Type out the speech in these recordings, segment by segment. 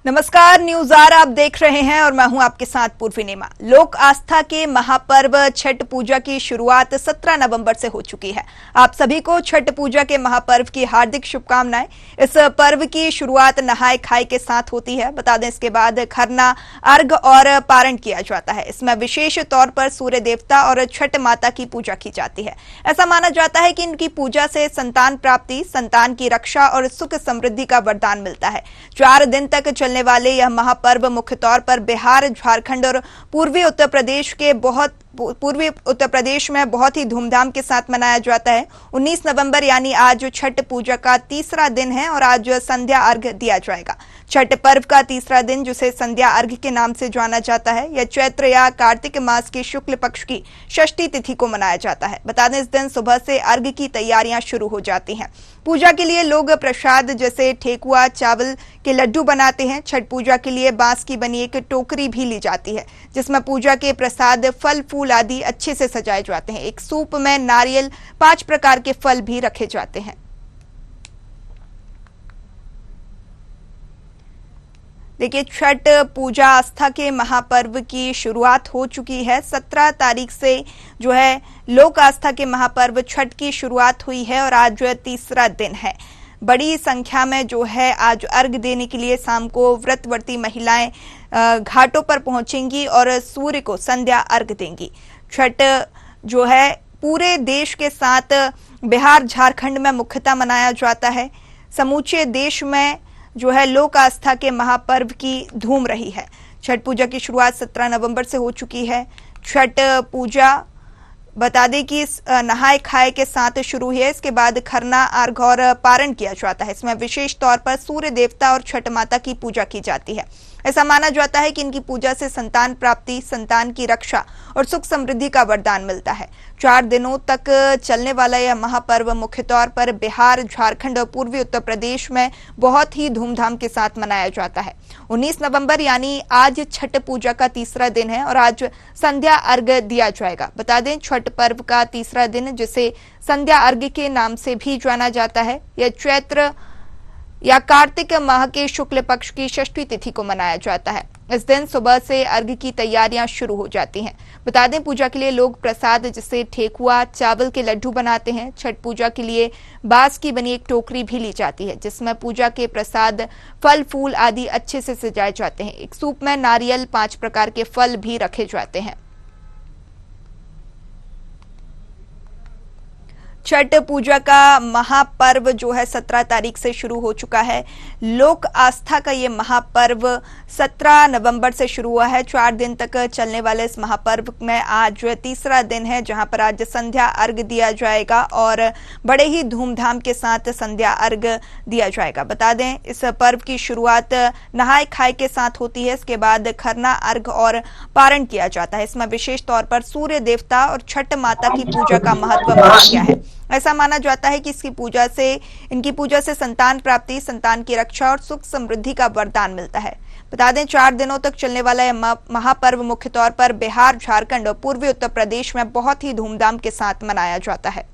नमस्कार, news are आप देख रहे हैं और मैं हूं आपके साथ पूर्वी नेमा। लोक आस्था के महापर्व छठ पूजा की शुरुआत 17 नवंबर से हो चुकी है। आप सभी को छठ पूजा के महापर्व की हार्दिक शुभकामनाएं। इस पर्व की शुरुआत नहाय खाए के साथ होती है। बता दें, इसके बाद खरना, अर्घ और पारण किया जाता है। इसमें विशेष तौर पर सूर्य देवता और छठ माता की पूजा की जाती है। ऐसा माना जाता है कि इनकी पूजा से संतान प्राप्ति, संतान की रक्षा और सुख समृद्धि का वरदान मिलता है। 4 दिन तक चलने वाले यह महापर्व मुख्य तौर पर बिहार, झारखंड और पूर्वी उत्तर प्रदेश में बहुत ही धूमधाम के साथ मनाया जाता है। 19 नवंबर यानी आज छठ पूजा का तीसरा दिन है और आज संध्या अर्घ दिया जाएगा। छठ पर्व का तीसरा दिन, जिसे संध्या अर्घ के नाम से जाना जाता है, यह चैत्र या कार्तिक मास की शुक्ल पक्ष की षष्ठी तिथि को मनाया जाता है। बता दें, इस दिन सुबह से अर्घ की तैयारियां शुरू हो जाती हैं। पूजा के लिए लोग प्रसाद जैसे ठेकुआ, चावल के लड्डू बनाते हैं। छठ पूजा के लिए बांस की बनी एक टोकरी भी ली जाती है, जिसमें पूजा के प्रसाद, फल फूल आदि अच्छे से सजाए जाते हैं। एक सूप में नारियल, 5 प्रकार के फल भी रखे जाते हैं। देखिए, छठ पूजा आस्था के महापर्व की शुरुआत हो चुकी है। 17 तारीख से जो है लोक आस्था के महापर्व छठ की शुरुआत हुई है और आज तीसरा दिन है। बड़ी संख्या में जो है आज अर्घ देने के लिए शाम को व्रतवर्ती महिलाएं घाटों पर पहुंचेंगी और सूर्य को संध्या अर्घ देंगी। छठ जो है पूरे देश के साथ बिहार, झारखंड में मुख्यतः मनाया जाता है। समूचे देश में जो है लोक आस्था के महापर्व की धूम रही है। छठ पूजा की शुरुआत 17 नवंबर से हो चुकी है। छठ पूजा बता दें कि नहाय खाए के साथ शुरू हुई है। इसके बाद खरना, अर्घ और पारण किया जाता है। इसमें विशेष तौर पर सूर्य देवता और छठ माता की पूजा की जाती है। ऐसा माना जाता है कि इनकी पूजा से संतान प्राप्ति, संतान की रक्षा और सुख समृद्धि का वरदान मिलता है। 4 दिनों तक चलने वाला यह महापर्व मुख्य तौर पर बिहार, झारखंड और पूर्वी उत्तर प्रदेश में बहुत ही धूमधाम के साथ मनाया जाता है। 19 नवंबर यानी आज छठ पूजा का तीसरा दिन है और आज संध्या अर्घ दिया जाएगा। बता दें, छठ पर्व का तीसरा दिन, जिसे संध्या अर्घ के नाम से भी जाना जाता है, यह चैत्र या कार्तिक माह के शुक्ल पक्ष की षष्ठी तिथि को मनाया जाता है। इस दिन सुबह से अर्घ की तैयारियां शुरू हो जाती हैं। बता दें, पूजा के लिए लोग प्रसाद जैसे ठेकुआ, चावल के लड्डू बनाते हैं। छठ पूजा के लिए बांस की बनी एक टोकरी भी ली जाती है, जिसमें पूजा के प्रसाद, फल फूल आदि अच्छे से सजाए जाते हैं। एक सूप में नारियल, 5 प्रकार के फल भी रखे जाते हैं। छठ पूजा का महापर्व जो है 17 तारीख से शुरू हो चुका है। लोक आस्था का ये महापर्व 17 नवंबर से शुरू हुआ है। 4 दिन तक चलने वाले इस महापर्व में आज तीसरा दिन है, जहां पर आज संध्या अर्घ दिया जाएगा और बड़े ही धूमधाम के साथ संध्या अर्घ दिया जाएगा। बता दें, इस पर्व की शुरुआत नहाय खाए के साथ होती है। इसके बाद खरना, अर्घ और पारण किया जाता है। इसमें विशेष तौर पर सूर्य देवता और छठ माता की पूजा का महत्व माना गया है। ऐसा माना जाता है कि इनकी पूजा से संतान प्राप्ति, संतान की रक्षा और सुख समृद्धि का वरदान मिलता है। बता दें, 4 दिनों तक चलने वाला यह महापर्व मुख्य तौर पर बिहार, झारखंड और पूर्वी उत्तर प्रदेश में बहुत ही धूमधाम के साथ मनाया जाता है।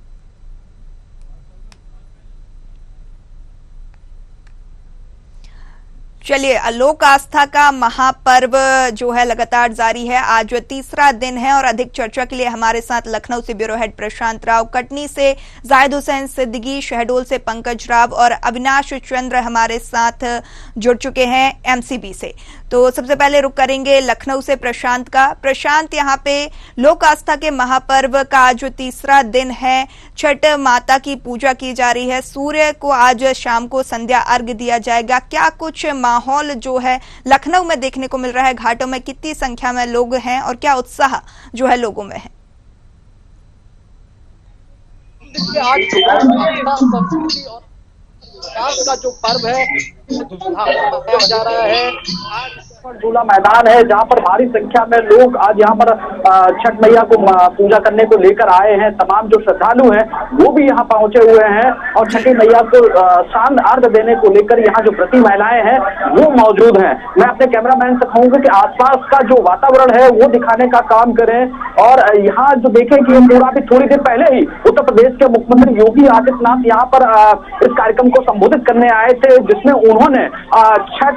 चलिए, लोक आस्था का महापर्व जो है लगातार जारी है। आज तीसरा दिन है और अधिक चर्चा के लिए हमारे साथ लखनऊ से ब्यूरो हेड प्रशांत राव, कटनी से जाहिद हुसैन सिद्दीकी, शहडोल से पंकज राव और अविनाश चंद्र हमारे साथ जुड़ चुके हैं एमसीबी से। तो सबसे पहले रुक करेंगे लखनऊ से प्रशांत का। प्रशांत, यहाँ पे लोक आस्था के महापर्व का आज तीसरा दिन है। छठ माता की पूजा की जा रही है। सूर्य को आज शाम को संध्या अर्घ दिया जाएगा। क्या कुछ माहौल जो है लखनऊ में देखने को मिल रहा है? घाटों में कितनी संख्या में लोग हैं और क्या उत्साह जो है लोगों में है? का जो पर्व है मनाया जा रहा है। आज झूला मैदान है, जहां पर भारी संख्या में लोग आज यहाँ पर छठ मैया को पूजा करने को लेकर आए हैं। तमाम जो श्रद्धालु हैं वो भी यहाँ पहुंचे हुए हैं और छठी मैया को शांत अर्घ देने को लेकर यहाँ जो व्रती महिलाएं हैं वो मौजूद हैं। मैं अपने कैमरामैन से कहूंगा कि आसपास का जो वातावरण है वो दिखाने का काम करें। और यहाँ जो देखें कि पूरा भी थोड़ी देर पहले ही उत्तर प्रदेश के मुख्यमंत्री योगी आदित्यनाथ यहाँ पर इस कार्यक्रम को संबोधित करने आए थे, जिसमें उन्होंने छठ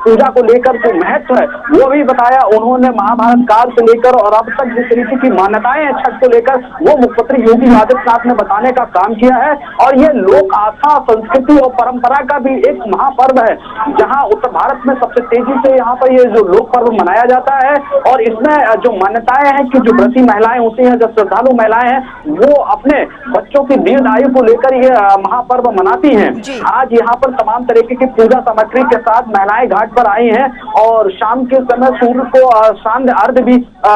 पूजा को लेकर जो महत्व है वो भी बताया। उन्होंने महाभारत काल से लेकर और अब तक जिस तरीके की मान्यताएं हैं छठ को लेकर वो मुख्यमंत्री योगी आदित्यनाथ ने बताने का काम किया है। और ये लोक आस्था, संस्कृति और परंपरा का भी एक महापर्व है, जहां उत्तर भारत में सबसे तेजी से यहाँ पर ये जो लोक पर्व मनाया जाता है। और इसमें जो मान्यताएं हैं कि जो व्रती महिलाएं होती हैं, जो श्रद्धालु महिलाएं हैं, वो अपने बच्चों की दीर्घ आयु को लेकर ये महापर्व मनाती हैं। आज यहाँ पर तमाम तरीके की पूजा सामग्री के साथ महिलाएं घाट पर आई हैं और शाम के समय सूर्य को शांत अर्घ भी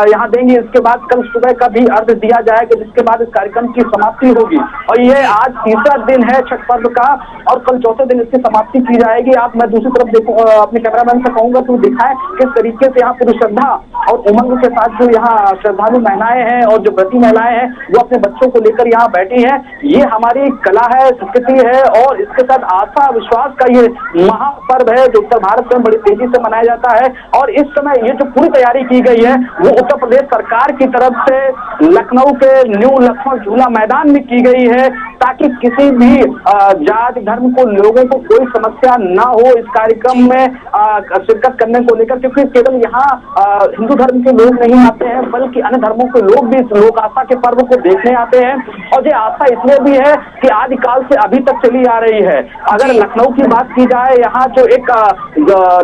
यहाँ देंगे। इसके बाद कल सुबह का भी अर्घ दिया जाएगा, जिसके बाद इस कार्यक्रम की समाप्ति होगी। और ये आज तीसरा दिन है छठ पर्व का और कल चौथे दिन इसकी समाप्ति की जाएगी। आप मैं दूसरी तरफ देखूं, अपने कैमरामैन से कहूंगा तो दिखाएं किस तरीके से यहाँ पूरी श्रद्धा और उमंग के साथ जो यहाँ श्रद्धालु महिलाएं हैं और जो व्रती महिलाएं हैं वो अपने बच्चों को लेकर यहाँ बैठी हैं। ये हमारी कला है, संस्कृति है और इसके साथ आस्था विश्वास का ये महापर्व है जो उत्तर भारत में बड़ी तेजी से मनाया जाता है। और इस समय ये जो पूरी तैयारी की गई है वो उत्तर प्रदेश सरकार की तरफ से लखनऊ के न्यू लक्ष्मण झूला मैदान में की गई है, ताकि किसी भी जाति धर्म को लोगों को कोई समस्या ना हो इस कार्यक्रम में शिरकत करने को लेकर। क्योंकि केवल यहाँ हिंदू धर्म के लोग नहीं आते हैं बल्कि अन्य धर्मों के लोग भी इस लोक आस्था के पर्व को देखने आते हैं। और ये आस्था इसलिए भी है कि आदिकाल से अभी तक चली आ रही है। अगर लखनऊ की बात की जाए, यहाँ जो एक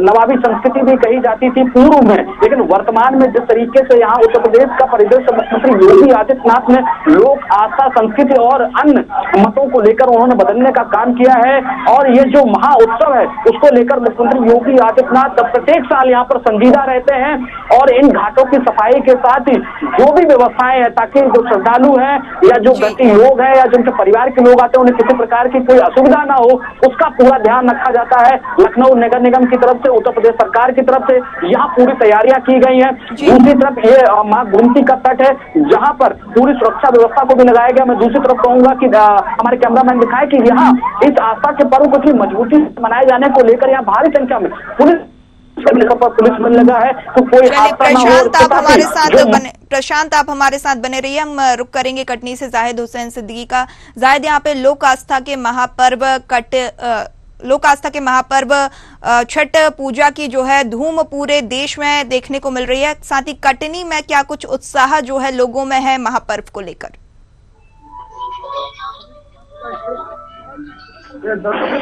नवाबी संस्कृति भी कही जाती थी पूर्व में, लेकिन वर्तमान में जिस तरीके से यहाँ उत्तर प्रदेश का परिदृश्य मुख्यमंत्री योगी आदित्यनाथ ने लोक आस्था, संस्कृति और अन्य मतों को लेकर उन्होंने बदलने का काम किया है। और ये जो महा उत्सव है उसको लेकर मुख्यमंत्री योगी आदित्यनाथ प्रत्येक साल यहाँ पर संजीदा रहते हैं और इन घाटों की सफाई के साथ ही जो भी व्यवस्थाएं हैं ताकि जो श्रद्धालु हैं या जो व्यक्ति लोग हैं या जिनके परिवार के लोग आते हैं उन्हें किसी प्रकार की कोई असुविधा ना हो, उसका पूरा ध्यान रखा जाता है। लखनऊ नगर निगम की तरफ से, उत्तर प्रदेश सरकार की तरफ से यहाँ पूरी तैयारियां की गई हैं। दूसरी तरफ ये मां गोमती का तट है जहाँ पर पूरी सुरक्षा व्यवस्था को भी लगाया गया। मैं दूसरी तरफ कहूंगा कि हमारे कैमरामैन दिखाए कि यहाँ इस आस्था के पर्व को इतनी मजबूती से मनाए जाने को लेकर यहाँ भारी संख्या में पुलिस बल लगा है तो कोई प्रशांत आप हमारे साथ बने रहिए। हम रुक करेंगे कटनी से जाहिद हुसैन सिद्दीकी का। जाहिद, यहाँ पे लोक आस्था के महापर्व छठ पूजा की जो है धूम पूरे देश में देखने को मिल रही है, साथ ही कटनी में क्या कुछ उत्साह जो है लोगों में है महापर्व को लेकर?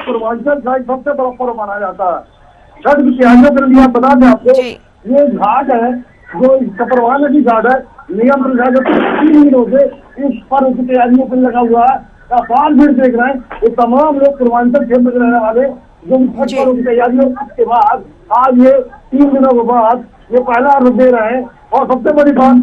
पूर्वांचल का सबसे बड़ा पर्व माना जाता है छठ की तैयारियों के लिए। बता दें आपको, ये घाट है जो कपरवा नदी घाट है, निगम प्रशासन 3 दिनों से इस पर्व की तैयारियों पर लगा हुआ है। अपार भीड़ देख रहे हैं ये तमाम लोग पूर्वांचल क्षेत्र के रहने वाले जो छठ पर्व की तैयारियों के बाद आज ये 3 दिनों के बाद ये पहला अर्घ दे रहे हैं। और सबसे बड़ी बात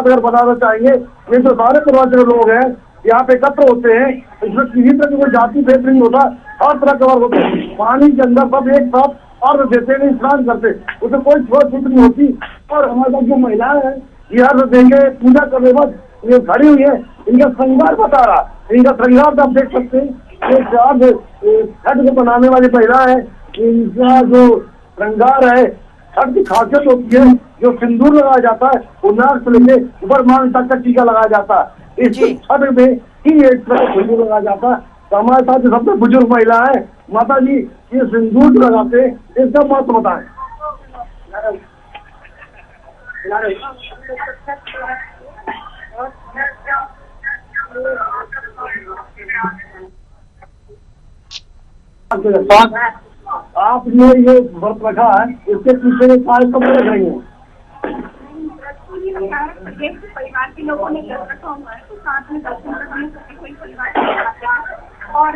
अगर बताना चाहेंगे, ये जो सारे पूर्वांचल लोग हैं यहाँ पे एकत्र होते हैं, इसमें किसी तरह की कोई जाति भेद नहीं होता, हर तरह का वर्ग होता है। पानी के अंदर सब एक साथ अर्घ देते हैं, स्नान करते, उसमें कोई छोट छूट नहीं होती। और हमारे साथ जो महिलाएं हैं ये अर्घ देंगे, पूजा करने बाद ये खड़ी हुई है, इनका श्रृंगार बता रहा, इनका श्रृंगार आप देख सकते हैं। ये छठ को बनाने वाली महिला है, इनका जो श्रृंगार है, छठ की खासियत होती है जो सिंदूर लगाया जाता है, वो नाक से लेके ऊपर मान तक का टीका लगाया जाता है। इस छठ में ही एक तरह सिंदूर लगाया जाता है। तो हमारे साथ जो सबसे बुजुर्ग महिला है, माता जी ये सिंदूर लगाते इसका महत्व बताएं। आपने ये व्रत रखा है, इसके पीछे सारे कब लग रही है? परिवार के लोगों ने रखा हुआ है, तो साथ में दर्शन करने सभी कोई परिवार और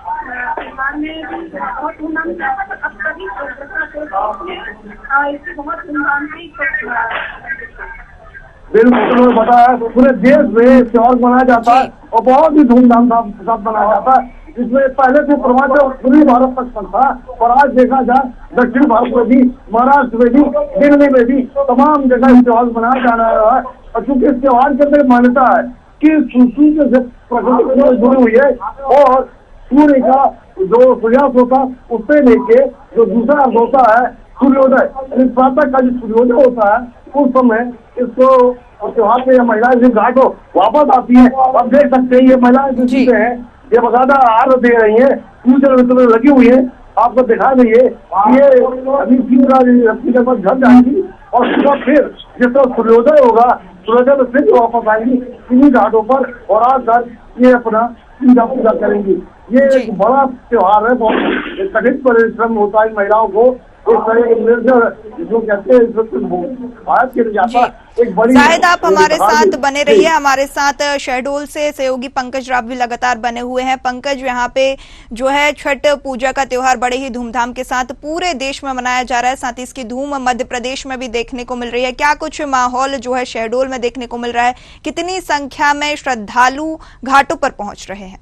परिवार में भी बहुत धूमधाम से अब सभी इससे बहुत धूमधाम से बिल्कुल बताया। पूरे देश में त्योहार मनाया जाता है और बहुत ही धूमधाम से सब मनाया जाता है। इसमें पहले से पूर्वांचल पूर्वी भारत तक था, और आज देखा जाए दक्षिण भारत में भी, महाराष्ट्र में भी, दिल्ली में भी तमाम जगह त्योहार मनाया जा रहा है। और चूंकि इस त्योहार के अंदर मान्यता है कि सूर्य से प्रकृति से जुड़ी हुई है, और सूर्य का जो सूर्यास्त होता उससे लेके जो दूसरा अर्थ होता है सूर्योदय, प्रातः का जो सूर्योदय होता है उस समय इसको त्योहार पे महिलाएं जिस घाटों वापस आती है। अब देख सकते हैं ये महिलाएं जो चीजें हैं ये बकायदा आर्घ्य दे रही है, पूजन में लगी हुई है। आपको दिखा दीजिए ये अभी 3 के बाद घर जाएंगी और सुबह फिर जिस तरह सूर्योदय होगा सूर्योदय में फिर वापस आएंगी इन्हीं घाटों पर, और आकर ये अपना पूजा करेंगी। ये एक बड़ा त्योहार है, बहुत कठिन परिश्रम होता है महिलाओं को। इस तरह के जो कहते हैं भारत के लिए एक बड़ी। शायद आप हमारे साथ बने रहिए, हमारे साथ शहडोल से सहयोगी पंकज राव भी लगातार बने हुए हैं। पंकज, यहाँ पे जो है छठ पूजा का त्योहार बड़े ही धूमधाम के साथ पूरे देश में मनाया जा रहा है, साथ ही इसकी धूम मध्य प्रदेश में भी देखने को मिल रही है। क्या कुछ माहौल जो है शहडोल में देखने को मिल रहा है? कितनी संख्या में श्रद्धालु घाटों पर पहुंच रहे हैं?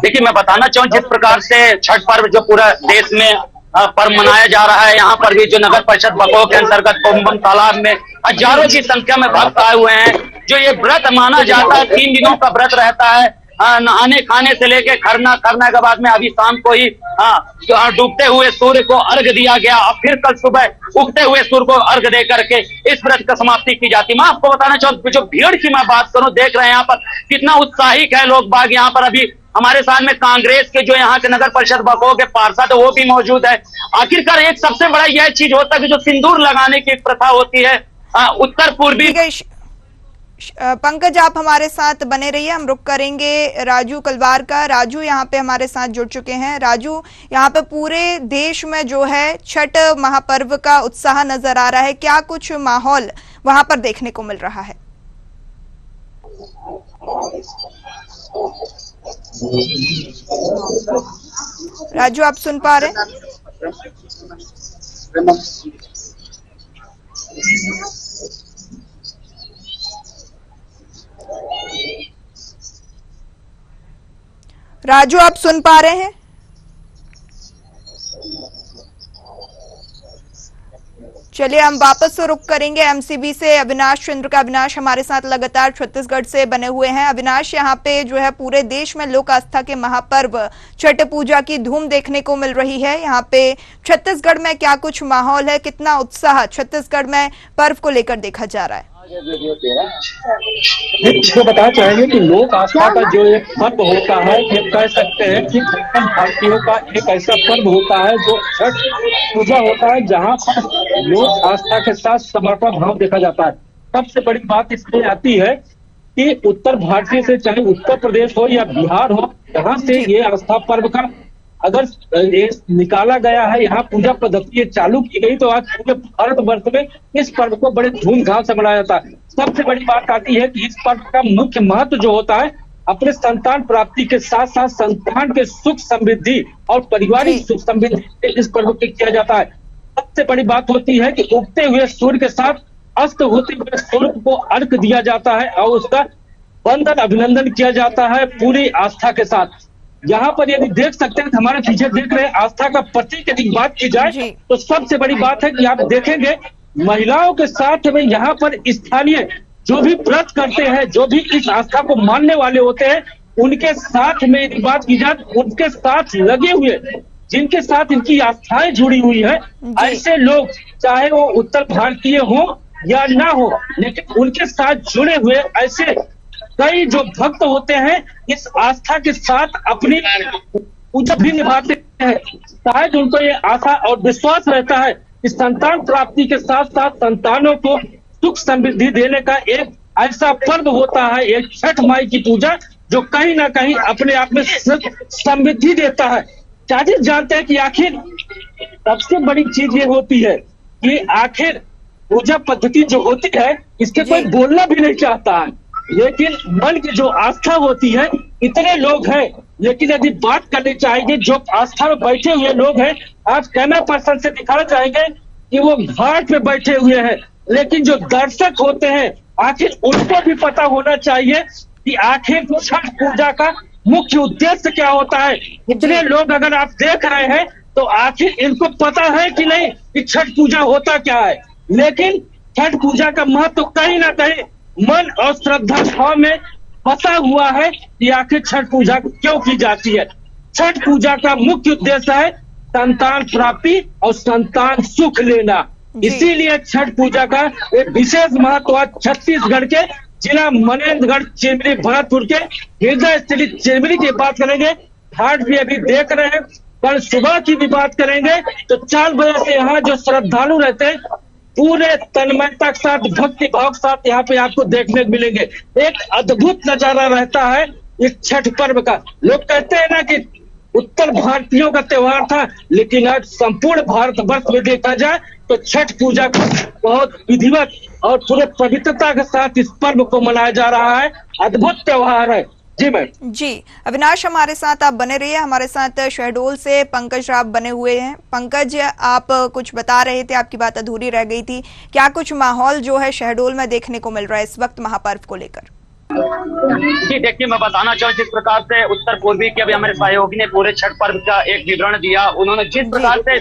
देखिए, मैं बताना चाहूँ जिस प्रकार से छठ पर्व जो पूरा देश में पर्व मनाया जा रहा है, यहाँ पर भी जो नगर परिषद बकोह के अंतर्गत कोम्बम तालाब में हजारों की संख्या में भक्त आए हुए हैं। जो ये व्रत माना जाता है 3 दिनों का व्रत रहता है, नहाने खाने से लेके खरना के बाद में अभी शाम को ही डूबते हुए सूर्य को अर्घ दिया गया और फिर कल सुबह उगते हुए सूर्य को अर्घ दे करके इस व्रत का समाप्ति की जाती है। मैं आपको बताना चाहूँ जो भीड़ की मैं बात करूं, देख रहे हैं यहाँ पर कितना उत्साहित है लोग बाग। यहाँ पर अभी हमारे साथ में कांग्रेस के जो यहाँ के नगर परिषद बकोह के पार्षद वो भी मौजूद है। आखिरकार एक सबसे बड़ा यह चीज होता है कि जो सिंदूर लगाने की प्रथा होती है उत्तर पूर्वी। पंकज, आप हमारे साथ बने रहिए, हम रुक करेंगे राजू कलवार का। राजू यहाँ पे हमारे साथ जुड़ चुके हैं। राजू, यहाँ पे पूरे देश में जो है छठ महापर्व का उत्साह नजर आ रहा है, क्या कुछ माहौल वहां पर देखने को मिल रहा है? राजू, आप सुन पा रहे हैं? राजू, आप सुन पा रहे हैं? चलिए, हम वापस से रुक करेंगे एमसीबी से अविनाश चंद्र का। अविनाश हमारे साथ लगातार छत्तीसगढ़ से बने हुए हैं। अविनाश, यहाँ पे जो है पूरे देश में लोक आस्था के महापर्व छठ पूजा की धूम देखने को मिल रही है। यहाँ पे छत्तीसगढ़ में क्या कुछ माहौल है, कितना उत्साह छत्तीसगढ़ में पर्व को लेकर देखा जा रहा है? इसको बताना चाहेंगे कि लोक आस्था का जो एक पर्व होता है, ये कह सकते हैं कि भारतीयों का एक ऐसा पर्व होता है जो छठ पूजा होता है, जहाँ पर लोक आस्था के साथ समर्पण भाव देखा जाता है। सबसे बड़ी बात इसमें आती है कि उत्तर भारतीय से, चाहे उत्तर प्रदेश हो या बिहार हो, यहाँ से ये आस्था पर्व का अगर ये निकाला गया है, यहाँ पूजा पद्धति चालू की गई, तो आज पूरे भारतवर्ष में इस पर्व को बड़े धूमधाम से मनाया जाता है। सबसे बड़ी बात आती है कि इस पर्व का मुख्य महत्व जो होता है, अपने संतान प्राप्ति के साथ साथ संतान के सुख समृद्धि और पारिवारिक सुख समृद्धि इस पर्व को किया जाता है। सबसे बड़ी बात होती है कि उगते हुए सूर्य के साथ अस्त होते हुए सूर्य को अर्घ दिया जाता है और उसका वंदन अभिनंदन किया जाता है पूरी आस्था के साथ। यहाँ पर यदि देख सकते हैं, हमारे पीछे देख रहे हैं आस्था का प्रतीक यदि बात की जाए तो सबसे बड़ी बात है कि आप देखेंगे महिलाओं के साथ में यहाँ पर स्थानीय जो भी व्रत करते हैं, जो भी इस आस्था को मानने वाले होते हैं, उनके साथ में यदि बात की जाए, उनके साथ लगे हुए जिनके साथ इनकी आस्थाएं जुड़ी हुई है, ऐसे लोग चाहे वो उत्तर भारतीय हो या ना हो, लेकिन उनके साथ जुड़े हुए ऐसे कई जो भक्त होते हैं इस आस्था के साथ अपनी पूजा भी निभाते हैं। शायद उनको ये आशा और विश्वास रहता है कि संतान प्राप्ति के साथ साथ संतानों को सुख समृद्धि देने का एक ऐसा पर्व होता है, एक छठ माई की पूजा, जो कहीं ना कहीं अपने आप में समृद्धि देता है। चाहे जानते हैं कि आखिर सबसे बड़ी चीज ये होती है कि आखिर पूजा पद्धति जो होती है इसके कोई बोलना भी नहीं चाहता है, लेकिन मन की जो आस्था होती है, इतने लोग हैं, लेकिन यदि बात करनी चाहेंगे जो आस्था में बैठे हुए लोग हैं, आज कैमरा पर्सन से दिखाना चाहेंगे कि वो घाट पे बैठे हुए हैं, लेकिन जो दर्शक होते हैं आखिर उनको भी पता होना चाहिए कि आखिर छठ पूजा का मुख्य उद्देश्य क्या होता है। इतने लोग अगर आप देख रहे हैं तो आखिर इनको पता है कि नहीं कि छठ पूजा होता क्या है। लेकिन छठ पूजा का महत्व कहीं ना कहीं मन और श्रद्धा भाव में फंसा हुआ है कि आखिर छठ पूजा क्यों की जाती है। छठ पूजा का मुख्य उद्देश्य है संतान प्राप्ति और संतान सुख लेना। इसीलिए छठ पूजा का एक विशेष महत्व छत्तीसगढ़ के जिला मनेन्द्रगढ़ चिमरी भरतपुर के हृदय स्थित चिमरी की बात करेंगे। घाट भी अभी देख रहे हैं। कल सुबह की भी बात करेंगे तो 4 बजे से यहाँ जो श्रद्धालु रहते हैं पूरे तन्मयता के साथ भक्ति भाव के साथ यहाँ पे आपको देखने को मिलेंगे। एक अद्भुत नजारा रहता है इस छठ पर्व का। लोग कहते हैं ना कि उत्तर भारतीयों का त्योहार था, लेकिन आज संपूर्ण भारतवर्ष में देखा जाए तो छठ पूजा को बहुत विधिवत और पूरे पवित्रता के साथ इस पर्व को मनाया जा रहा है। अद्भुत त्योहार है। जी मैम। जी अविनाश, हमारे साथ आप बने रहिए। हमारे साथ शहडोल से पंकज राव बने हुए हैं। पंकज, आप कुछ बता रहे थे, आपकी बात अधूरी रह गई थी। क्या कुछ माहौल जो है शहडोल में देखने को मिल रहा है इस वक्त महापर्व को लेकर? जी देखिए, मैं बताना चाहूँ जिस प्रकार से उत्तर पूर्वी के अभी हमारे सहयोगी ने पूरे छठ पर्व का एक विवरण दिया। उन्होंने जिस प्रकार से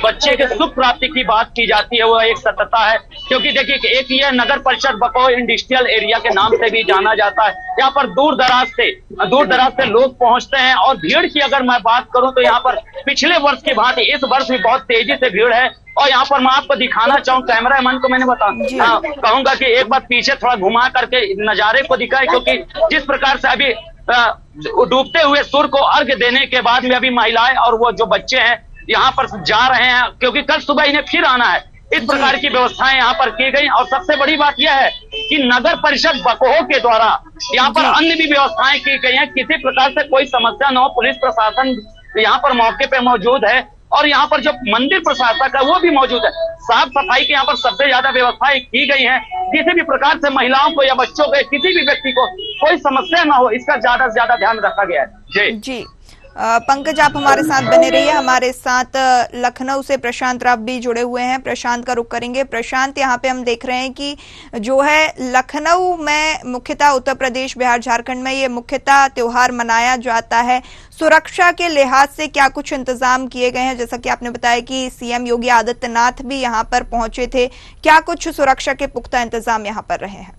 बच्चे के सुख प्राप्ति की बात की जाती है वो एक सत्यता है। क्योंकि देखिए, एक ये नगर परिषद बकौर इंडस्ट्रियल एरिया के नाम से भी जाना जाता है। यहाँ पर दूर दराज से लोग पहुंचते हैं। और भीड़ की अगर मैं बात करूं तो यहाँ पर पिछले वर्ष की भांति इस वर्ष भी बहुत तेजी से भीड़ है। और यहाँ पर मैं आपको दिखाना चाहूँ, कैमरामैन को मैंने कहूंगा कि एक बार पीछे थोड़ा घुमा करके नजारे को दिखाए। क्योंकि जिस प्रकार से अभी डूबते हुए सूर्य को अर्घ्य देने के बाद में अभी महिलाएं और वो जो बच्चे हैं यहाँ पर जा रहे हैं, क्योंकि कल सुबह इन्हें फिर आना है। इस प्रकार की व्यवस्थाएं यहाँ पर की गई। और सबसे बड़ी बात यह है कि नगर परिषद बकोह के द्वारा यहाँ पर अन्य भी व्यवस्थाएं की गई हैं। किसी प्रकार से कोई समस्या न हो, पुलिस प्रशासन यहाँ पर मौके पे मौजूद है। और यहाँ पर जो मंदिर प्रशासक है वो भी मौजूद है। साफ सफाई की यहाँ पर सबसे ज्यादा व्यवस्थाएं की गई हैं। किसी भी प्रकार से महिलाओं को या बच्चों को, किसी भी व्यक्ति को कोई समस्या ना हो, इसका ज्यादा से ज्यादा ध्यान रखा गया है। जी पंकज, आप हमारे साथ बने रहिए। हमारे साथ लखनऊ से प्रशांत राव भी जुड़े हुए हैं। प्रशांत का रुख करेंगे। प्रशांत, यहाँ पे हम देख रहे हैं कि जो है लखनऊ में मुख्यतः उत्तर प्रदेश, बिहार, झारखंड में ये मुख्यतः त्योहार मनाया जाता है। सुरक्षा के लिहाज से क्या कुछ इंतजाम किए गए हैं? जैसा कि आपने बताया कि सीएम योगी आदित्यनाथ भी यहाँ पर पहुंचे थे। क्या कुछ सुरक्षा के पुख्ता इंतजाम यहाँ पर रहे हैं?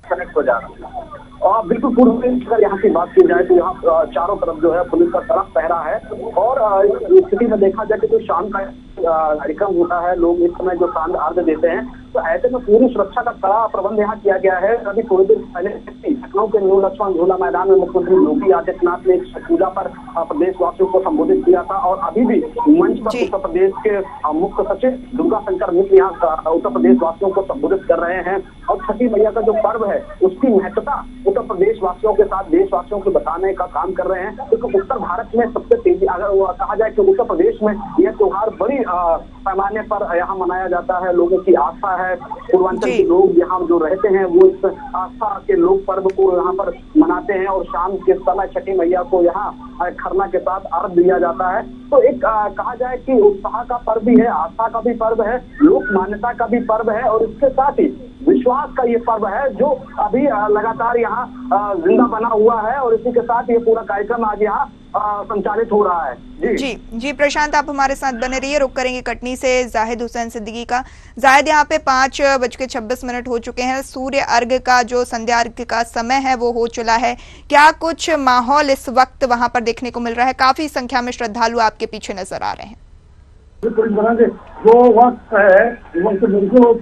कनेक्ट हो जा रहा है। बिल्कुल पूर्व में अगर यहाँ की बात की जाए तो यहाँ चारों तरफ जो है पुलिस का तरफ पहरा है। और इस स्थिति में देखा जाए तो शाम का कार्यक्रम होता है, लोग इस समय जो शाम अर्घ्य देते हैं, तो ऐसे में पूरी सुरक्षा का कड़ा प्रबंध यहाँ किया गया है। अभी थोड़ी देर पहले लखनऊ के न्यू लक्ष्मण झूला मैदान में मुख्यमंत्री योगी आदित्यनाथ ने पूजा पर प्रदेशवासियों को संबोधित किया था। और अभी भी मंच पर उत्तर प्रदेश के मुख्य सचिव दुर्गा शंकर मिश्र यहाँ उत्तर प्रदेश वासियों को संबोधित कर रहे हैं। और छठी मैया का जो पर्व है उसकी महत्वता उत्तर प्रदेश वासियों के साथ देशवासियों को बताने का काम कर रहे हैं। क्योंकि उत्तर भारत में सबसे तेजी, अगर कहा जाए कि उत्तर प्रदेश में यह त्योहार बड़ी पैमाने पर यहाँ मनाया जाता है। लोगों की आस्था है। पूर्वांचल के लोग यहाँ जो रहते हैं वो इस आस्था के लोक पर्व को यहाँ पर मनाते हैं। और शाम के समय छठी मैया को यहाँ खरना के साथ अर्घ दिया जाता है। तो एक कहा जाए कि उत्साह का पर्व भी है, आस्था का भी पर्व है, लोक मान्यता का भी पर्व है। और इसके साथ ही विश्वास का ये पर्व है जो अभी लगातार यहाँ जिंदा बना हुआ है। और इसी के साथ ये पूरा कार्यक्रम आज यहाँ संचालित हो रहा है। जी प्रशांत, आप हमारे साथ बने रहिए। रुक करेंगे कटनी से जाहिद हुसैन सिद्दीकी का। जाहिद, यहाँ पे 5:26 हो चुके हैं। सूर्य अर्घ्य का जो संध्या अर्घ्य का समय है वो हो चला है। क्या कुछ माहौल इस वक्त वहां पर देखने को मिल रहा है? काफी संख्या में श्रद्धालु आपके पीछे नजर आ रहे हैं। जो वक्त है वक्त बिल्कुल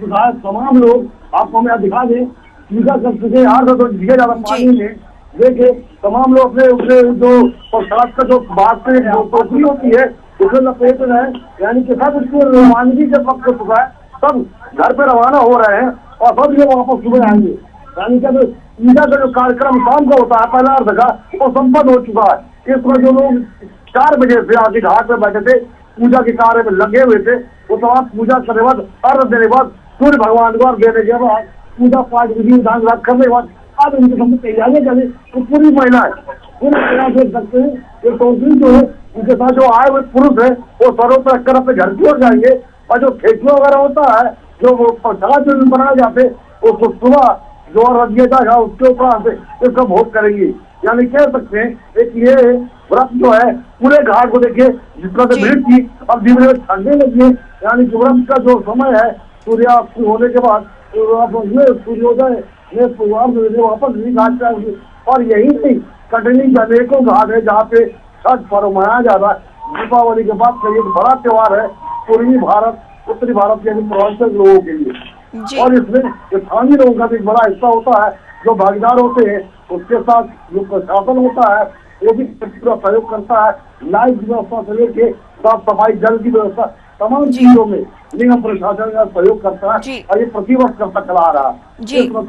तमाम लोग आपको मैं दिखा दें, पूजा कर चुके 8 तो दिखे ज्यादा पानी में देखे तमाम लोग अपने जो प्रसाद का जो बात से टोकरी होती है उसे लपेट रहे हैं। यानी कि सब उसकी रवानगी जब वक्त हो चुका है सब घर पे रवाना हो रहे हैं और सब ये वापस सुबह आएंगे। यानी कि पूजा का जो कार्यक्रम शाम का होता है पहला अर्घ का वो संपन्न हो चुका है। इस पर जो लोग 4 बजे से आगे घाट पे बैठे थे, पूजा के कार्य में लगे हुए थे, वो तमाम पूजा करने बाद अर्घ देने के बाद सूर्य भगवान को देने के बाद पूजा पाठ विधि विधान करने के बाद अब उनके सामने तैयारियां चले तो पूरी महिलाएं पूरी तरह से सकते हैं। ये टोकरी जो है उनके साथ जो आए हुए पुरुष है वो सरों पर रखकर अपने घर की ओर जाएंगे। और जो ठेकुआ वगैरह होता है जो वो प्रसाद जो बनाए जाते वो सुबह जो रख जाएगा उसके ऊपर इसका भोग करेंगे। यानी कह सकते हैं एक ये व्रत जो है पूरे घाट को देखिए जितना से भीड़ थी अब धीरे धीरे ठंडने लगी है। यानी कि व्रत का जो समय है सूर्यास्त होने के बाद सूर्योदय में वापस भी घाट जाएंगे। और यही नहीं कटनी के अनेकों घाट है जहाँ पे छठ पर्व मनाया जा रहा है। दीपावली के बाद का एक बड़ा त्योहार है पूर्वी भारत उत्तरी भारत यानी पूर्वांचल लोगों के लिए। और इसमें स्थानीय लोगों का भी एक बड़ा हिस्सा होता है जो भागीदार होते हैं। उसके साथ जो प्रशासन होता है वो भी पूरा सहयोग करता है। लाइट की व्यवस्था से लेके साफ सफाई जल की व्यवस्था तमाम चीजों में निगम प्रशासन का सहयोग करता है और ये प्रतिवर्ष करता चला आ रहा है।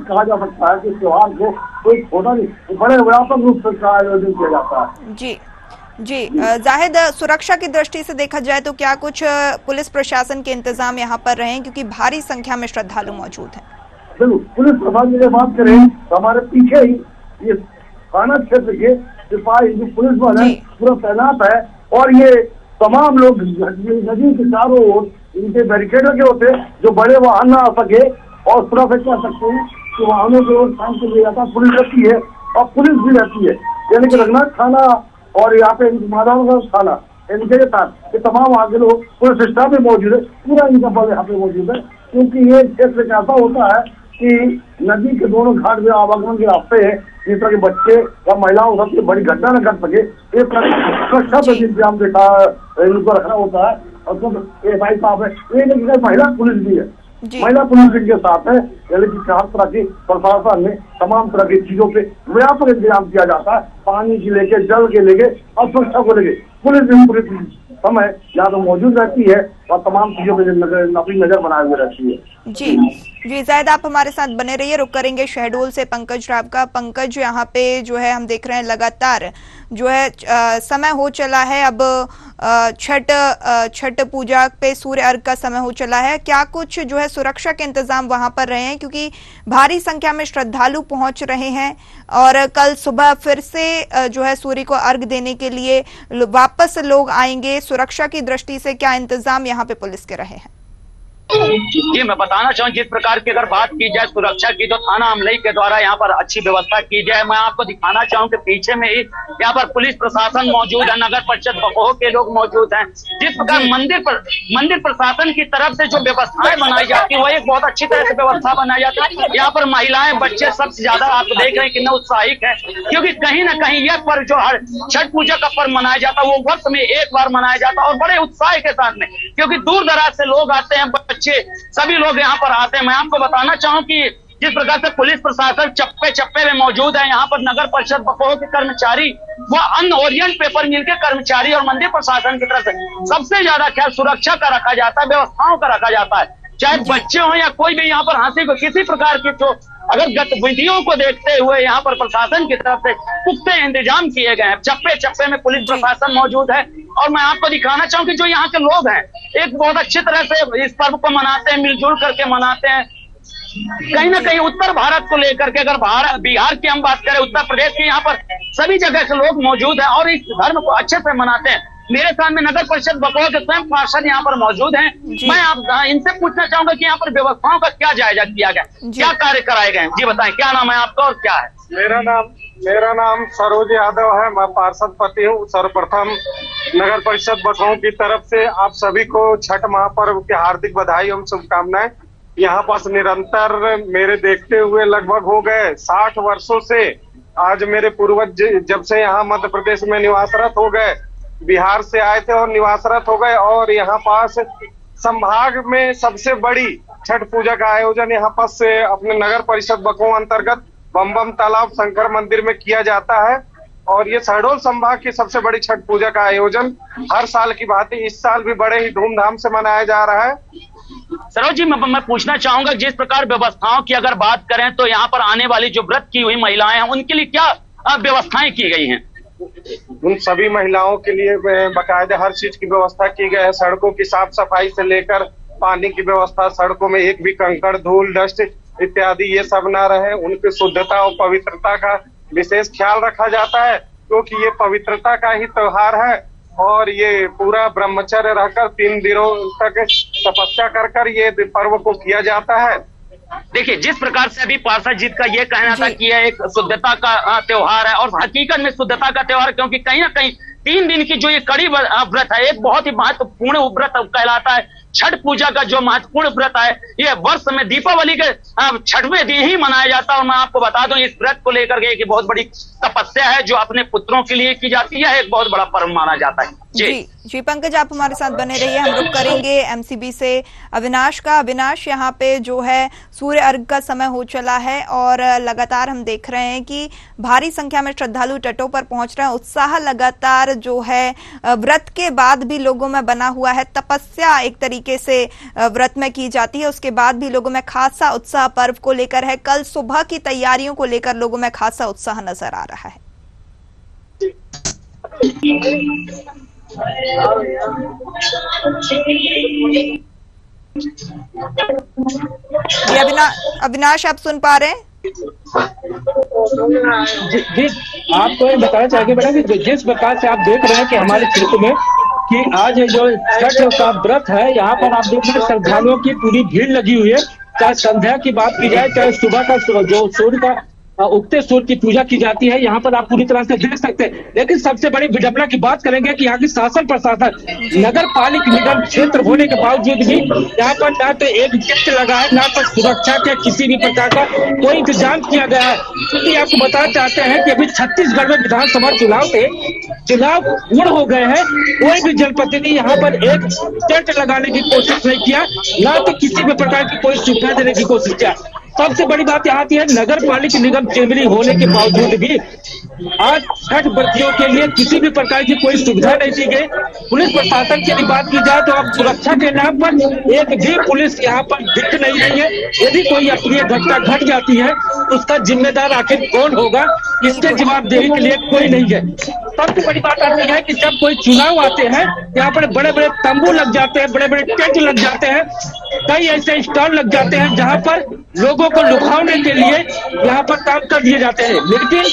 कहा जा सकता है कि त्योहार को कोई छोटा नहीं बड़े व्यापक रूप से इसका आयोजन किया जाता है। जी जाहिद, सुरक्षा की दृष्टि से देखा जाए तो क्या कुछ पुलिस प्रशासन के इंतजाम यहाँ पर रहे, क्योंकि भारी संख्या में श्रद्धालु मौजूद हैं? बिल्कुल, पुलिस प्रशासन की बात करें तो हमारे पीछे ही ये थाना क्षेत्र के सिपाही जो पुलिस बल है पूरा तैनात है। और ये तमाम लोग नदी के चारों ओर इनके बैरिकेड लगे होते हैं जो बड़े वाहन न आ सके और पूरा से कह सकते हैं कि वाहनों के ओर शांत लिया जाता है। पुलिस रहती है और पुलिस भी रहती है। यानी कि रघुनाथ थाना और यहाँ पे माधवनगर थाना इनके साथ ये तमाम आगे लोग पुलिस स्टाफ भी मौजूद है। पूरा इनका बल यहाँ पे मौजूद है क्योंकि ये क्षेत्र ऐसा होता है कि नदी के दोनों घाट में आवागमन के रास्ते हैं। जिस तरह के बच्चे या महिलाओं सबसे बड़ी घटना न घट सके इस तरह सुरक्षा का इंतजाम देखा इनको रखना होता है। और सब ये भाई साहब है ये महिला पुलिस भी है, महिला पुलिस इनके साथ है। यानी कि हर तरह की प्रशासन में तमाम तरह की चीजों पे व्यापक इंतजाम किया जाता है। पानी की लेके जल के लेके और सुरक्षा को लेके पुलिस भी पूरी समय यहाँ तो मौजूद रहती है और तमाम चीजों पे अपनी नजर बनाए हुए रहती है। जी जायद, आप हमारे साथ बने रहिए। रुक करेंगे शहडोल से पंकज राव का। पंकज, यहाँ पे जो है हम देख रहे हैं लगातार जो है समय हो चला है, अब छठ पूजा पे सूर्य अर्घ का समय हो चला है। क्या कुछ जो है सुरक्षा के इंतजाम वहां पर रहे हैं, क्योंकि भारी संख्या में श्रद्धालु पहुंच रहे हैं और कल सुबह फिर से जो है सूर्य को अर्घ देने के लिए वापस लोग आएंगे। सुरक्षा की दृष्टि से क्या इंतजाम यहाँ पे पुलिस के रहे हैं? जी मैं बताना चाहूँ जिस प्रकार की अगर बात की जाए सुरक्षा की तो थाना अमलई के द्वारा यहाँ पर अच्छी व्यवस्था की जाए। मैं आपको दिखाना चाहूँ कि पीछे में ही यहाँ पर पुलिस प्रशासन मौजूद है, नगर परिषद बकोह के लोग मौजूद हैं। जिस प्रकार मंदिर प्रशासन की तरफ से जो व्यवस्थाएं बनाई जाती है वो एक बहुत अच्छी तरह से व्यवस्था बनाई जाती है। यहाँ पर महिलाएं बच्चे सबसे ज्यादा आप देख रहे हैं कितना उत्साहित है, क्योंकि कहीं ना कहीं यह पर्व जो हर छठ पूजा का पर्व मनाया जाता है वो वर्ष में एक बार मनाया जाता है और बड़े उत्साह के साथ में, क्योंकि दूर दराज से लोग आते हैं, बच्चे सभी लोग यहाँ पर आते हैं। मैं आपको बताना चाहूँ कि जिस प्रकार से पुलिस प्रशासन चप्पे चप्पे में मौजूद है, यहाँ पर नगर परिषद बकोह के कर्मचारी व अन्य ओरिएंट पेपर मिल के कर्मचारी और मंदिर प्रशासन की तरफ से सबसे ज्यादा ख्याल सुरक्षा का रखा जाता है, व्यवस्थाओं का रखा जाता है। चाहे बच्चे हो या कोई भी यहाँ पर हाथी को किसी प्रकार की तो अगर गतिविधियों को देखते हुए यहाँ पर प्रशासन की तरफ से पुख्ते इंतजाम किए गए हैं। चप्पे चप्पे में पुलिस प्रशासन मौजूद है और मैं आपको दिखाना चाहूँ कि जो यहाँ के लोग हैं एक बहुत अच्छी तरह से इस पर्व को मनाते हैं, मिलजुल करके मनाते हैं। कहीं ना कहीं उत्तर भारत को लेकर के अगर बिहार की हम बात करें, उत्तर प्रदेश के यहाँ पर सभी जगह के लोग मौजूद हैं और इस धर्म को अच्छे से मनाते हैं। मेरे सामने नगर परिषद बकोह के स्वयं पार्षद यहाँ पर मौजूद हैं। मैं आप इनसे पूछना चाहूंगा कि यहाँ पर व्यवस्थाओं का क्या जायजा किया गया, क्या कार्य कराए गए? जी बताएं, क्या नाम है आपका और क्या है? मेरा नाम सरोज यादव है, मैं पार्षद पति हूँ। सर्वप्रथम नगर परिषद बकोह की तरफ से आप सभी को छठ महापर्व की हार्दिक बधाई एवं शुभकामनाएं। यहाँ पास निरंतर मेरे देखते हुए लगभग हो गए 60 वर्षों से आज मेरे पूर्वज जब से यहाँ मध्य प्रदेश में निवासरत हो गए, बिहार से आए थे और निवासरत हो गए और यहाँ पास संभाग में सबसे बड़ी छठ पूजा का आयोजन यहाँ पास से अपने नगर परिषद बकोह अंतर्गत बम तालाब शंकर मंदिर में किया जाता है। और ये शहडोल संभाग की सबसे बड़ी छठ पूजा का आयोजन हर साल की भांति इस साल भी बड़े ही धूमधाम से मनाया जा रहा है। सरोज जी मैं पूछना चाहूंगा जिस प्रकार व्यवस्थाओं की अगर बात करें तो यहाँ पर आने वाली जो व्रत की हुई महिलाएं हैं उनके लिए क्या व्यवस्थाएं की गई हैं? उन सभी महिलाओं के लिए बाकायदा हर चीज की व्यवस्था की गई है। सड़कों की साफ सफाई से लेकर पानी की व्यवस्था, सड़कों में एक भी कंकड़ धूल डस्ट इत्यादि ये सब ना रहे, उनकी शुद्धता और पवित्रता का विशेष ख्याल रखा जाता है, क्योंकि ये पवित्रता का ही त्योहार है। और ये पूरा ब्रह्मचर्य रहकर 3 दिनों तक तपस्या कर ये पर्व को किया जाता है। देखिए, जिस प्रकार से अभी पार्षद जीत का ये कहना था कि यह एक शुद्धता का त्योहार है, और हकीकत में शुद्धता का त्योहार, क्योंकि कहीं ना कहीं 3 दिन की जो ये कड़ी व्रत है, एक बहुत ही महत्वपूर्ण व्रत कहलाता है। छठ पूजा का जो महत्वपूर्ण व्रत है, ये वर्ष में दीपावली के 6वें दिन ही मनाया जाता है। और मैं आपको बता दूं, इस व्रत को लेकर के एक बहुत बड़ी तपस्या है जो अपने पुत्रों के लिए की जाती है, एक बहुत बड़ा पर्व माना जाता है। जी पंकज, आप हमारे साथ बने रहिए। हम रुक करेंगे एमसीबी से अविनाश का। अविनाश, यहाँ पे जो है सूर्य अर्घ का समय हो चला है और लगातार हम देख रहे हैं कि भारी संख्या में श्रद्धालु तटों पर पहुंच रहे हैं। उत्साह लगातार जो है व्रत के बाद भी लोगों में बना हुआ है। तपस्या एक तरीके से व्रत में की जाती है, उसके बाद भी लोगों में खासा उत्साह पर्व को लेकर है। कल सुबह की तैयारियों को लेकर लोगों में खासा उत्साह नजर आ रहा है। अविनाश, आप सुन पा रहे हैं? जी, आपको ये बताना चाहेंगे बेटा कि जिस प्रकार से आप देख रहे हैं कि हमारे क्षेत्र में कि आज जो छठ का व्रत है, यहाँ पर आप देख रहे हैं श्रद्धालुओं की पूरी भीड़ लगी हुई है। चाहे संध्या की बात की जाए, चाहे सुबह का जो सूर्य का उगते सूर्य की पूजा की जाती है, यहाँ पर आप पूरी तरह से देख सकते हैं। लेकिन सबसे बड़ी विडंबना की बात करेंगे कि यहाँ की शासन प्रशासन, नगर पालिक निगम क्षेत्र होने के बावजूद भी यहाँ पर ना तो एक गेट लगा है, ना तो सुरक्षा के किसी भी प्रकार का कोई इंतजाम किया गया है। क्योंकि आपको बताना चाहते हैं कि अभी छत्तीसगढ़ में विधानसभा चुनाव पूर्ण हो गए हैं, कोई भी जनप्रतिनिधि यहाँ पर एक टेंट लगाने की कोशिश नहीं किया, ना तो किसी भी प्रकार की कोई सुविधा देने की कोशिश किया। सबसे बड़ी बात यहाँ आती है, नगर पालिक निगम चिमनी होने के बावजूद भी आज छठ व्रतियों के लिए किसी भी प्रकार की कोई सुविधा नहीं दी गई। पुलिस प्रशासन की बात की जाए तो अब सुरक्षा के नाम पर एक भी पुलिस यहाँ पर दिख नहीं रही है। यदि कोई अप्रिय घटना घट जाती है तो उसका जिम्मेदार आखिर कौन होगा, इसके जवाबदेही के लिए कोई नहीं है। सबसे बड़ी बात आती है कि जब कोई चुनाव आते हैं, यहाँ पर बड़े बड़े तंबू लग जाते हैं, बड़े बड़े टेंट लग जाते हैं, कई ऐसे स्टॉल लग जाते हैं जहाँ पर लोगों को लुभाने के लिए यहाँ पर काम कर दिए जाते हैं। लेकिन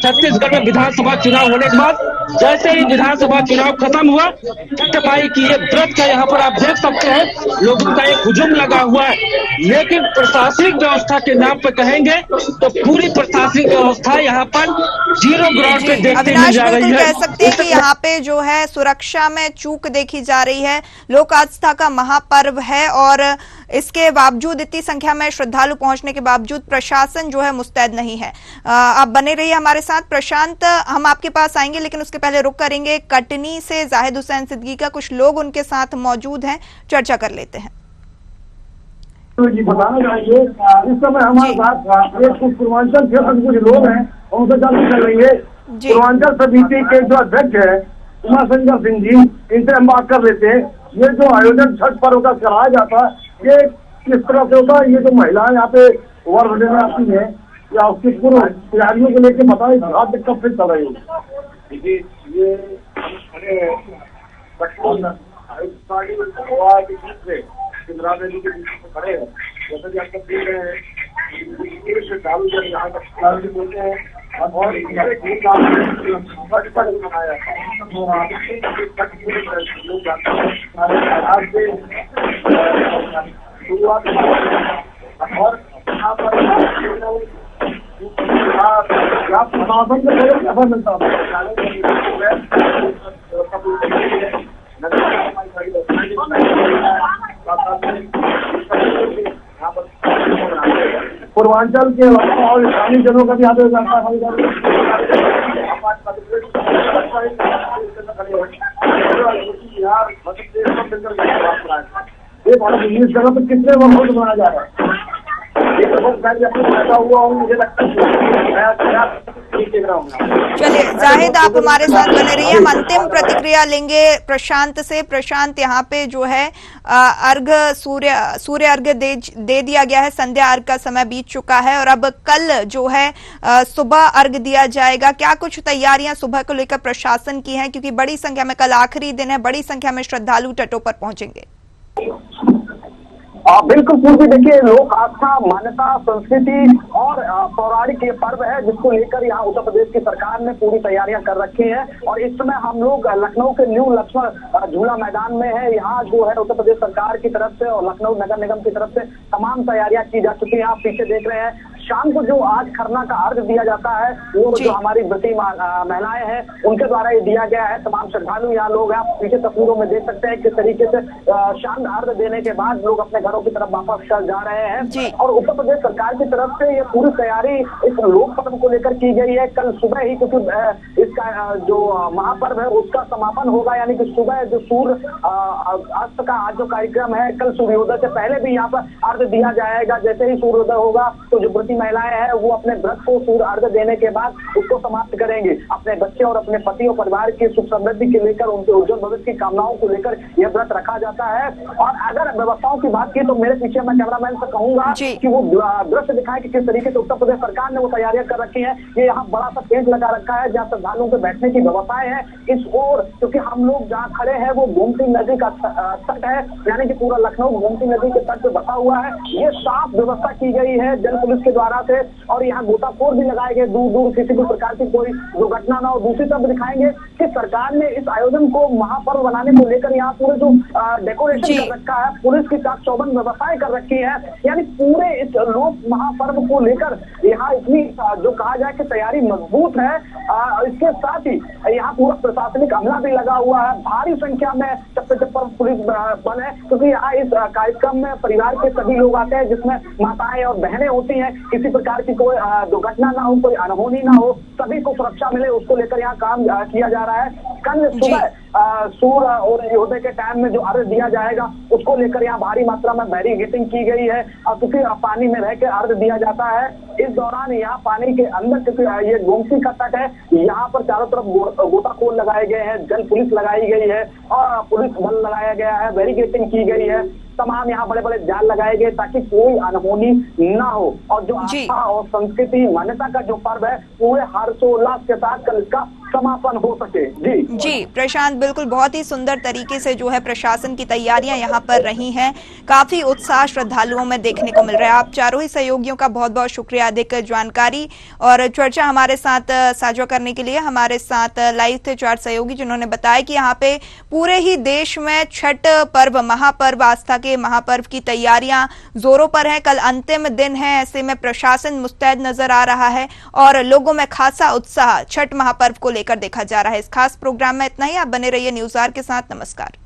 छत्तीसगढ़ में विधानसभा चुनाव होने के बाद जैसे ही विधानसभा चुनाव खत्म हुआ, छठ माई की ये व्रत का यहाँ पर आप देख सकते हैं लोगों का एक हुजूम लगा हुआ है। लेकिन प्रशासनिक व्यवस्था के नाम पर कहेंगे तो पूरी प्रशासनिक व्यवस्था यहाँ पर जीरो ग्राउंड पे देखते मिल जा रही है। कह सकते हैं कि यहाँ पे जो है सुरक्षा में चूक देखी जा रही है। लोक आस्था का महापर्व है और इसके बावजूद, इतनी संख्या में श्रद्धालु पहुंचने के बावजूद प्रशासन जो है मुस्तैद नहीं है। आप बने रहिए हमारे साथ। प्रशांत, हम आपके पास आएंगे लेकिन उसके पहले रुक करेंगे कटनी से जाहिद हुसैन सिद्दीकी का कुछ लोग उनके साथ मौजूद हैं, चर्चा कर लेते हैं। तो जी बताना चाहिए, इस समय हमारे साथ एक कुछ पूर्वांचल क्षेत्र कुछ लोग हैं, उनसे जानकारी कर लेंगे। पूर्वांचल समिति के जो अध्यक्ष है उमाशंकर सिंह जी, इनसे हम बात कर लेते हैं। ये जो आयोजन छठ पर्व का कराया जाता है, ये किस तरह से होता है? ये जो महिलाएं यहाँ पे वर्ग लेने आती है या उसकी पूर्व तैयारियों को लेकर बताए, आप कब से चल रही है? ये इंदिरा देवी के बीच में खड़े हैं, जैसे कि आप सब देख रहे हैं, चालू जब यहाँ तक बोलते हैं और मनाया शुरुआत और यहाँ पर प्रशासन से पहले सफर मिलता पूर्वांचल के और स्थानीय जनों का भी आदेश जाता है। ये भारत इस जगह पर कितने वर्षों से बनाया जा रहा है? मुझे लगता है। चलिए जाहिद, आप हमारे साथ बने रहिए। हम अंतिम प्रतिक्रिया लेंगे प्रशांत से। प्रशांत, यहाँ पे जो है अर्घ सूर्य अर्घ दे दिया गया है, संध्या अर्घ का समय बीत चुका है और अब कल जो है सुबह अर्घ दिया जाएगा। क्या कुछ तैयारियां सुबह को लेकर प्रशासन की हैं, क्योंकि बड़ी संख्या में कल आखिरी दिन है, बड़ी संख्या में श्रद्धालु तटों पर पहुंचेंगे? बिल्कुल पूर्वी, देखिए लोक आस्था, मान्यता, संस्कृति और पौराणिक ये पर्व है जिसको लेकर यहाँ उत्तर प्रदेश की सरकार ने पूरी तैयारियां कर रखी हैं। और इस समय हम लोग लखनऊ के न्यू लक्ष्मण झूला मैदान में है। यहाँ जो है उत्तर प्रदेश सरकार की तरफ से और लखनऊ नगर निगम की तरफ से तमाम तैयारियां की जा चुकी हैं। आप पीछे देख रहे हैं, शाम को जो आज खरना का अर्घ दिया जाता है वो जो हमारी व्रती महिलाएं हैं उनके द्वारा ये दिया गया है। तमाम श्रद्धालु यहाँ लोग हैं, आप पीछे तस्वीरों में देख सकते हैं किस तरीके से शाम अर्घ देने के बाद लोग अपने घरों की तरफ वापस जा रहे हैं। और उत्तर प्रदेश सरकार की तरफ से ये पूरी तैयारी इस लोक पर्व को लेकर की गई है। कल सुबह ही, क्योंकि इसका जो महापर्व है उसका समापन होगा, यानी कि सुबह जो सूर्य अस्त का आज जो कार्यक्रम है, कल सूर्योदय से पहले भी यहाँ पर अर्घ दिया जाएगा। जैसे ही सूर्योदय होगा तो जो व्रती महिलाएं हैं वो अपने व्रत को सूर्य अर्घ देने के बाद उसको समाप्त करेंगे। अपने बच्चे और अपने पति और परिवार की सुख समृद्धि के लेकर, उनके उज्जवल भविष्य की कामनाओं को लेकर यह व्रत रखा जाता है। और अगर व्यवस्थाओं की बात की तो मेरे पीछे मैं कैमरामैन से कहूंगा कि वो दृश्य दिखाएं कि किस तरीके से उत्तर प्रदेश सरकार ने वो तैयारियां कर रखी है। ये यहाँ बड़ा सा टेंट लगा रखा है जहाँ श्रद्धालुओं के बैठने की व्यवस्थाएं हैं। इस ओर क्योंकि हम लोग जहाँ खड़े हैं वो गोमती नदी का तट है, यानी कि पूरा लखनऊ गोमती नदी के तट पे बसा हुआ है। ये साफ व्यवस्था की गई है जल पुलिस के द्वारा से, और यहाँ गोताखोर भी लगाए गए दूर दूर, किसी भी प्रकार की कोई दुर्घटना ना हो। दूसरी तरफ दिखाएंगे कि सरकार ने इस आयोजन को महापर्व बनाने को लेकर यहाँ पूरे जो डेकोरेशन कर रखा है, पुलिस की चाक चौबंद व्यवस्थाएं कर रखी है। यानी पूरे इस लोक महापर्व को लेकर यहाँ इतनी जो कहा जाए कि तैयारी मजबूत है। इसके साथ ही यहाँ पूरा प्रशासनिक अमला भी लगा हुआ है। भारी संख्या में चप्पे चप्पर पुलिस बल है, क्योंकि यहाँ इस कार्यक्रम में परिवार के सभी लोग आते हैं, जिसमें माताएं और बहनें होती हैं। किसी प्रकार की कोई दुर्घटना ना हो, कोई अनहोनी ना हो, सभी को सुरक्षा मिले, उसको लेकर यहाँ काम किया जा रहा है। कल सुबह सूर्य और सूर्योदय के टाइम में जो अर्घ दिया जाएगा उसको लेकर यहाँ भारी मात्रा में बैरिकेडिंग की गई है। और क्योंकि पानी में रह के अर्घ दिया जाता है, इस दौरान यहाँ पानी के अंदर, क्योंकि ये गोमती का तट है, यहाँ पर चारों तरफ गोताखोर लगाए गए हैं, जल पुलिस लगाई गई है और पुलिस बल लगाया गया है, बैरिकेडिंग की गई है। तमाम यहाँ बड़े बड़े जाल लगाए गए ताकि कोई अनहोनी ना हो। और जो आस्था और संस्कृति मान्यता का जो पर्व है पूरे हर्षोल्लास के साथ कल इसका समापन हो सके। जी प्रशांत, बिल्कुल बहुत ही सुंदर तरीके से जो है प्रशासन की तैयारियां यहाँ पर रही हैं। काफी उत्साह श्रद्धालुओं में देखने को मिल रहा है। आप चारों ही सहयोगियों का बहुत बहुत शुक्रिया अधिक जानकारी और चर्चा हमारे साथ साझा करने के लिए। हमारे साथ लाइव थे 4 सहयोगी जिन्होंने बताया कि यहाँ पे पूरे ही देश में छठ पर्व, महापर्व, आस्था के महापर्व की तैयारियां जोरों पर हैं। कल अंतिम दिन है, ऐसे में प्रशासन मुस्तैद नजर आ रहा है और लोगों में खासा उत्साह छठ महापर्व को लेकर देखा जा रहा है। इस खास प्रोग्राम में इतना ही। आप बने रहिए न्यूज़ आर के साथ। नमस्कार।